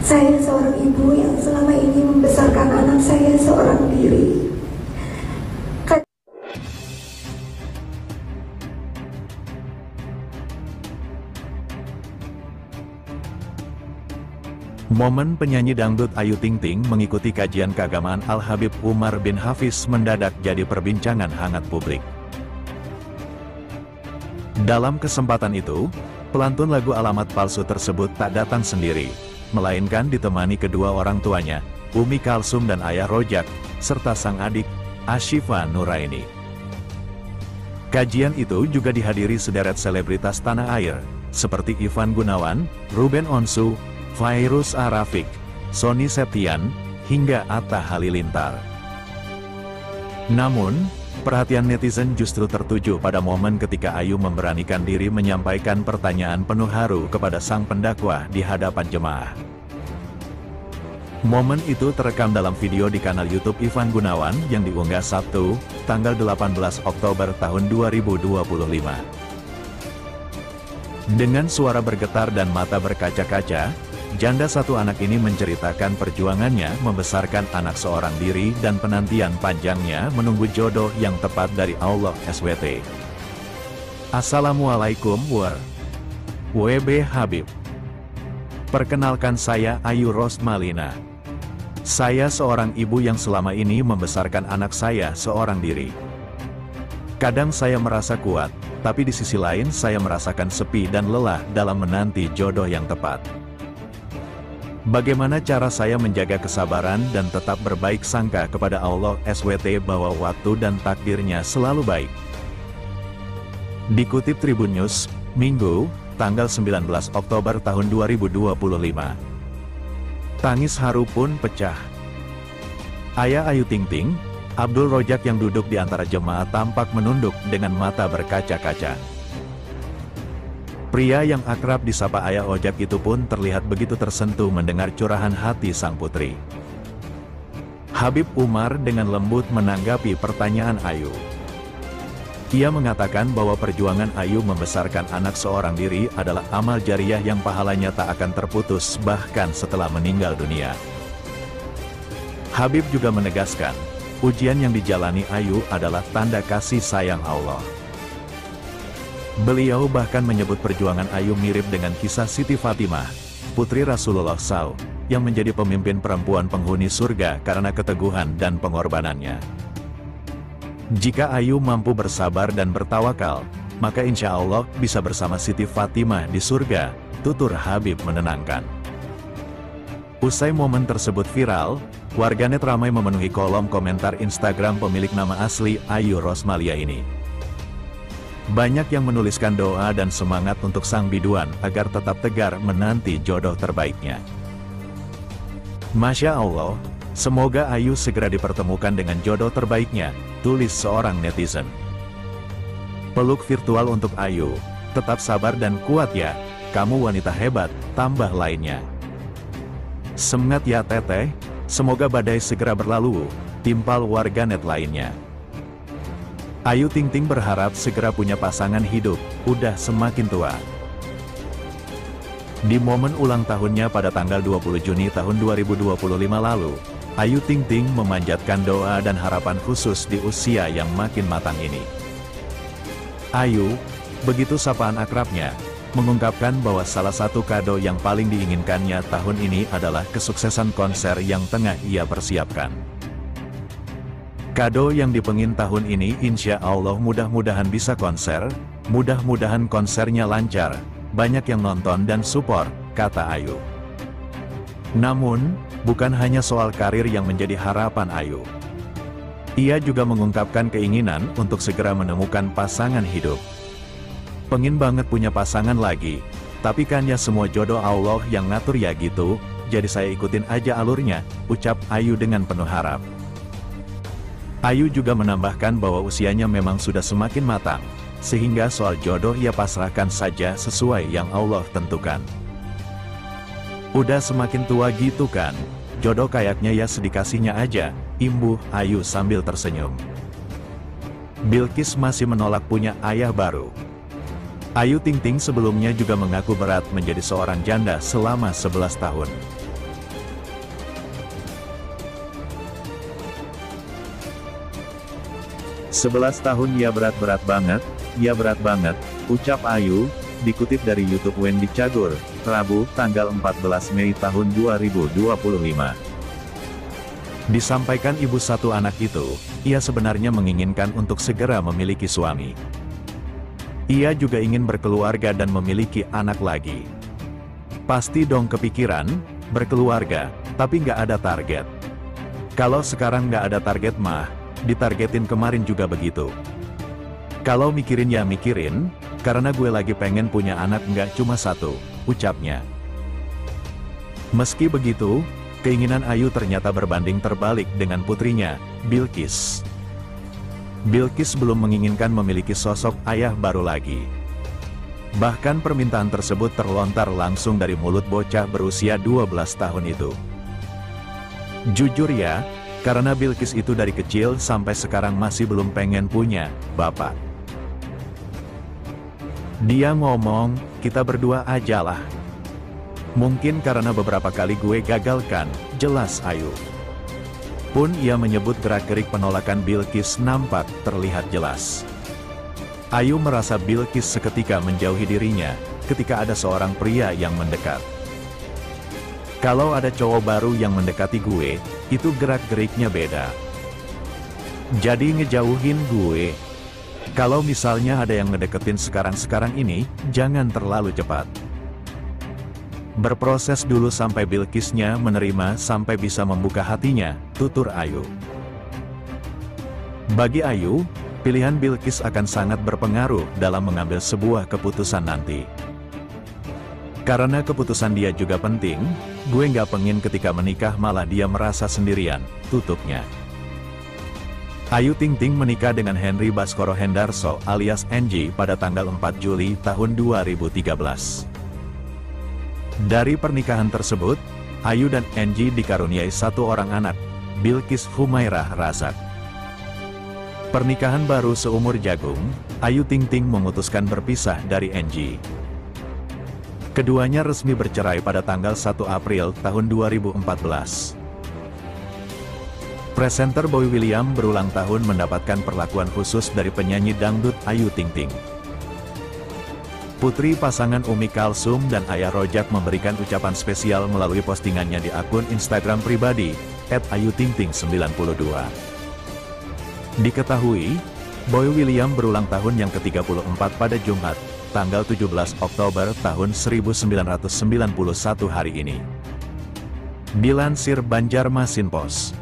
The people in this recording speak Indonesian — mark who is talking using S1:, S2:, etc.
S1: Saya seorang ibu yang selama ini membesarkan anak saya seorang diri.
S2: Momen penyanyi dangdut Ayu Ting Ting mengikuti kajian keagamaan Al-Habib Umar bin Hafiz mendadak jadi perbincangan hangat publik. Dalam kesempatan itu, pelantun lagu Alamat Palsu tersebut tak datang sendiri, melainkan ditemani kedua orang tuanya, Umi Kalsum dan Ayah Rojak, serta sang adik, Ashifa Nuraini. Kajian itu juga dihadiri sederet selebritas tanah air, seperti Ivan Gunawan, Ruben Onsu, Fairuz Arafik, Sony Septian, hingga Atta Halilintar. Namun, perhatian netizen justru tertuju pada momen ketika Ayu memberanikan diri menyampaikan pertanyaan penuh haru kepada sang pendakwah di hadapan jemaah. Momen itu terekam dalam video di kanal YouTube Ivan Gunawan yang diunggah Sabtu, tanggal 18 Oktober tahun 2025. Dengan suara bergetar dan mata berkaca-kaca, janda satu anak ini menceritakan perjuangannya membesarkan anak seorang diri dan penantian panjangnya menunggu jodoh yang tepat dari Allah SWT. Assalamualaikum WB Habib. Perkenalkan, saya Ayu Rosmalina. Saya seorang ibu yang selama ini membesarkan anak saya seorang diri. Kadang saya merasa kuat, tapi di sisi lain saya merasakan sepi dan lelah dalam menanti jodoh yang tepat. Bagaimana cara saya menjaga kesabaran dan tetap berbaik sangka kepada Allah SWT bahwa waktu dan takdirnya selalu baik? Dikutip Tribun News, Minggu, tanggal 19 Oktober tahun 2025. Tangis haru pun pecah. Ayah Ayu Ting Ting, Abdul Rojak yang duduk di antara jemaah tampak menunduk dengan mata berkaca-kaca. Pria yang akrab disapa Ayah Ojak itu pun terlihat begitu tersentuh mendengar curahan hati sang putri. Habib Umar dengan lembut menanggapi pertanyaan Ayu. Ia mengatakan bahwa perjuangan Ayu membesarkan anak seorang diri adalah amal jariah yang pahalanya tak akan terputus bahkan setelah meninggal dunia. Habib juga menegaskan, ujian yang dijalani Ayu adalah tanda kasih sayang Allah. Beliau bahkan menyebut perjuangan Ayu mirip dengan kisah Siti Fatimah, putri Rasulullah SAW, yang menjadi pemimpin perempuan penghuni surga karena keteguhan dan pengorbanannya. Jika Ayu mampu bersabar dan bertawakal, maka insya Allah bisa bersama Siti Fatimah di surga, tutur Habib menenangkan. Usai momen tersebut viral, warganet ramai memenuhi kolom komentar Instagram pemilik nama asli Ayu Rosmalia ini. Banyak yang menuliskan doa dan semangat untuk sang biduan agar tetap tegar menanti jodoh terbaiknya. Masya Allah, semoga Ayu segera dipertemukan dengan jodoh terbaiknya, tulis seorang netizen. Peluk virtual untuk Ayu, tetap sabar dan kuat ya, kamu wanita hebat, tambah lainnya. Semangat ya teteh, semoga badai segera berlalu, timpal warganet lainnya. Ayu Ting Ting berharap segera punya pasangan hidup, udah semakin tua. Di momen ulang tahunnya pada tanggal 20 Juni tahun 2025 lalu, Ayu Ting Ting memanjatkan doa dan harapan khusus di usia yang makin matang ini. Ayu, begitu sapaan akrabnya, mengungkapkan bahwa salah satu kado yang paling diinginkannya tahun ini adalah kesuksesan konser yang tengah ia persiapkan. Kado yang dipengin tahun ini insya Allah mudah-mudahan bisa konser, mudah-mudahan konsernya lancar, banyak yang nonton dan support, kata Ayu. Namun, bukan hanya soal karir yang menjadi harapan Ayu. Ia juga mengungkapkan keinginan untuk segera menemukan pasangan hidup. Pengin banget punya pasangan lagi, tapi kan ya semua jodoh Allah yang ngatur ya gitu, jadi saya ikutin aja alurnya, ucap Ayu dengan penuh harap. Ayu juga menambahkan bahwa usianya memang sudah semakin matang, sehingga soal jodoh ia pasrahkan saja sesuai yang Allah tentukan. Udah semakin tua gitu kan, jodoh kayaknya ya sedikasihnya aja, imbuh Ayu sambil tersenyum. Bilqis masih menolak punya ayah baru. Ayu Ting Ting sebelumnya juga mengaku berat menjadi seorang janda selama 11 tahun. 11 tahun ya berat banget, ucap Ayu, dikutip dari YouTube Wendy Cagur, Rabu, tanggal 14 Mei tahun 2025. Disampaikan ibu satu anak itu, ia sebenarnya menginginkan untuk segera memiliki suami. Ia juga ingin berkeluarga dan memiliki anak lagi. Pasti dong kepikiran, berkeluarga, tapi nggak ada target. Kalau sekarang nggak ada target mah, ditargetin kemarin juga begitu. Kalau mikirin ya mikirin, karena gue lagi pengen punya anak nggak cuma satu, ucapnya. Meski begitu, keinginan Ayu ternyata berbanding terbalik dengan putrinya, Bilqis. Bilqis belum menginginkan memiliki sosok ayah baru lagi. Bahkan permintaan tersebut terlontar langsung dari mulut bocah berusia 12 tahun itu. Jujur ya, karena Bilqis itu dari kecil sampai sekarang masih belum pengen punya bapak. Dia ngomong, kita berdua ajalah. Mungkin karena beberapa kali gue gagalkan, jelas Ayu. Pun ia menyebut gerak-gerik penolakan Bilqis nampak terlihat jelas. Ayu merasa Bilqis seketika menjauhi dirinya, ketika ada seorang pria yang mendekat. Kalau ada cowok baru yang mendekati gue, itu gerak-geriknya beda. Jadi ngejauhin gue. Kalau misalnya ada yang ngedeketin sekarang-sekarang ini, jangan terlalu cepat. Berproses dulu sampai Bilqisnya menerima sampai bisa membuka hatinya, tutur Ayu. Bagi Ayu, pilihan Bilqis akan sangat berpengaruh dalam mengambil sebuah keputusan nanti. Karena keputusan dia juga penting, gue nggak pengen ketika menikah malah dia merasa sendirian, tutupnya. Ayu Ting Ting menikah dengan Henry Baskoro Hendarso alias NG pada tanggal 4 Juli tahun 2013. Dari pernikahan tersebut, Ayu dan NG dikaruniai satu orang anak, Bilqis Humairah Razak. Pernikahan baru seumur jagung, Ayu Ting Ting memutuskan berpisah dari NG. Keduanya resmi bercerai pada tanggal 1 April tahun 2014. Presenter Boy William berulang tahun mendapatkan perlakuan khusus dari penyanyi dangdut Ayu Ting Ting. Putri pasangan Umi Kalsum dan Ayah Rojak memberikan ucapan spesial melalui postingannya di akun Instagram pribadi, @ayutingting92. Diketahui, Boy William berulang tahun yang ke-34 pada Jumat, tanggal 17 Oktober tahun 1991 hari ini. Dilansir Banjarmasin Post.